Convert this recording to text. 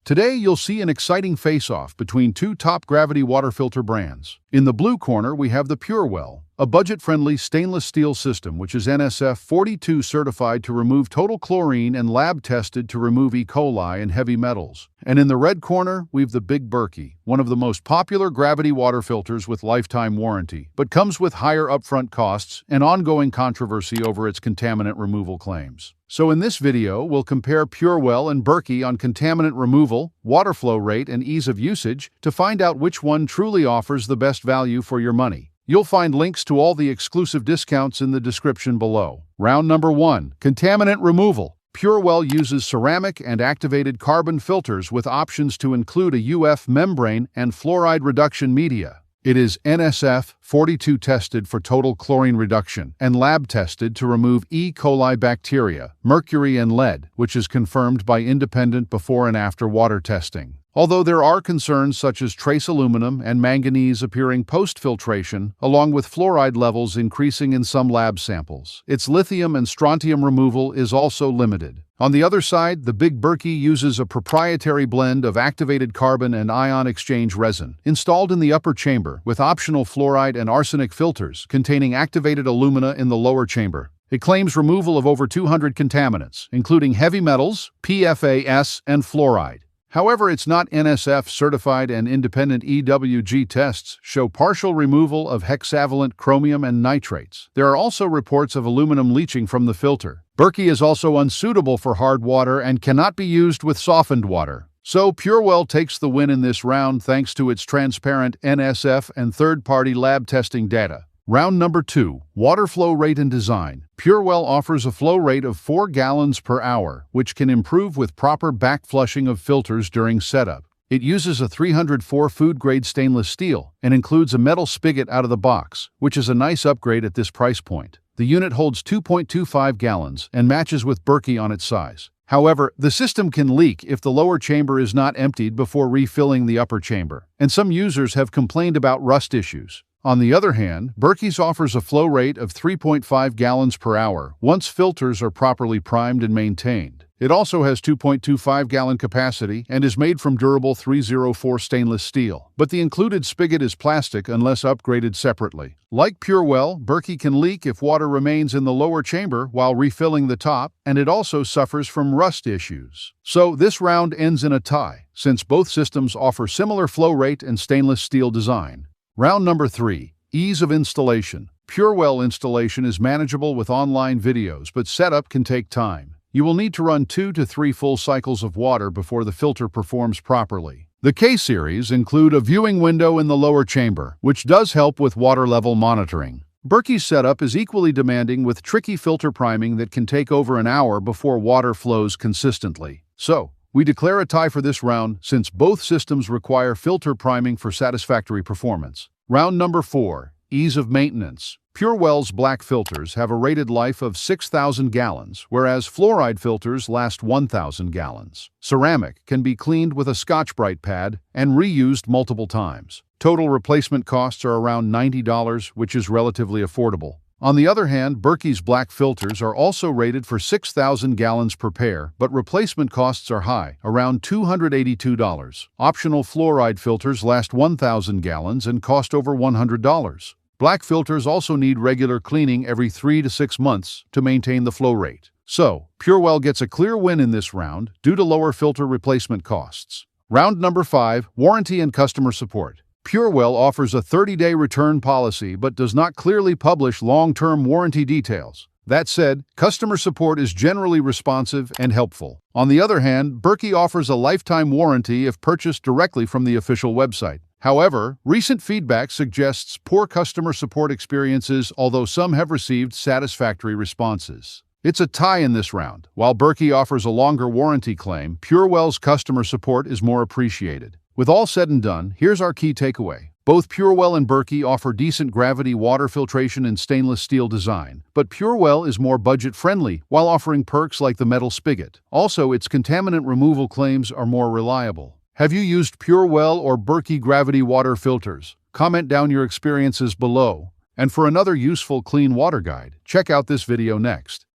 Today, you'll see an exciting face-off between two top gravity water filter brands. In the blue corner, we have the Purewell, a budget-friendly stainless steel system which is NSF 42 certified to remove total chlorine and lab-tested to remove E. coli and heavy metals. And in the red corner, we've the Big Berkey, one of the most popular gravity water filters with lifetime warranty, but comes with higher upfront costs and ongoing controversy over its contaminant removal claims. So in this video, we'll compare Purewell and Berkey on contaminant removal, water flow rate, and ease of usage to find out which one truly offers the best value for your money. You'll find links to all the exclusive discounts in the description below. Round number 1. Contaminant removal. Purewell uses ceramic and activated carbon filters with options to include a UF membrane and fluoride reduction media. It is NSF 42 tested for total chlorine reduction and lab tested to remove E. coli bacteria, mercury, and lead, which is confirmed by independent before and after water testing. Although there are concerns such as trace aluminum and manganese appearing post-filtration, along with fluoride levels increasing in some lab samples, its lithium and strontium removal is also limited. On the other side, the Big Berkey uses a proprietary blend of activated carbon and ion exchange resin, installed in the upper chamber, with optional fluoride and arsenic filters containing activated alumina in the lower chamber. It claims removal of over 200 contaminants, including heavy metals, PFAS, and fluoride. However, it's not NSF certified, and independent EWG tests show partial removal of hexavalent chromium and nitrates. There are also reports of aluminum leaching from the filter. Berkey is also unsuitable for hard water and cannot be used with softened water. So Purewell takes the win in this round thanks to its transparent NSF and third-party lab testing data. Round number 2. Water flow rate and design. Purewell offers a flow rate of 4 gallons per hour, which can improve with proper backflushing of filters during setup. It uses a 304 food-grade stainless steel and includes a metal spigot out of the box, which is a nice upgrade at this price point. The unit holds 2.25 gallons and matches with Berkey on its size. However, the system can leak if the lower chamber is not emptied before refilling the upper chamber, and some users have complained about rust issues. On the other hand, Berkey's offers a flow rate of 3.5 gallons per hour once filters are properly primed and maintained. It also has 2.25-gallon capacity and is made from durable 304 stainless steel, but the included spigot is plastic unless upgraded separately. Like Purewell, Berkey can leak if water remains in the lower chamber while refilling the top, and it also suffers from rust issues. So this round ends in a tie, since both systems offer similar flow rate and stainless steel design. Round number 3. Ease of installation. Purewell installation is manageable with online videos, but setup can take time. You will need to run 2 to 3 full cycles of water before the filter performs properly. The K-series include a viewing window in the lower chamber, which does help with water level monitoring. Berkey's setup is equally demanding with tricky filter priming that can take over an hour before water flows consistently. So, we declare a tie for this round since both systems require filter priming for satisfactory performance. Round number 4. Ease of maintenance. Purewell's black filters have a rated life of 6,000 gallons, whereas fluoride filters last 1,000 gallons. Ceramic can be cleaned with a Scotch-Brite pad and reused multiple times. Total replacement costs are around $90, which is relatively affordable. On the other hand, Berkey's black filters are also rated for 6,000 gallons per pair, but replacement costs are high, around $282. Optional fluoride filters last 1,000 gallons and cost over $100. Black filters also need regular cleaning every 3 to 6 months to maintain the flow rate. So, Purewell gets a clear win in this round due to lower filter replacement costs. Round number 5. Warranty and customer support. Purewell offers a 30-day return policy but does not clearly publish long-term warranty details. That said, customer support is generally responsive and helpful. On the other hand, Berkey offers a lifetime warranty if purchased directly from the official website. However, recent feedback suggests poor customer support experiences, although some have received satisfactory responses. It's a tie in this round. While Berkey offers a longer warranty claim, Purewell's customer support is more appreciated. With all said and done, here's our key takeaway. Both Purewell and Berkey offer decent gravity water filtration and stainless steel design, but Purewell is more budget-friendly while offering perks like the metal spigot. Also, its contaminant removal claims are more reliable. Have you used Purewell or Berkey gravity water filters? Comment down your experiences below. And for another useful clean water guide, check out this video next.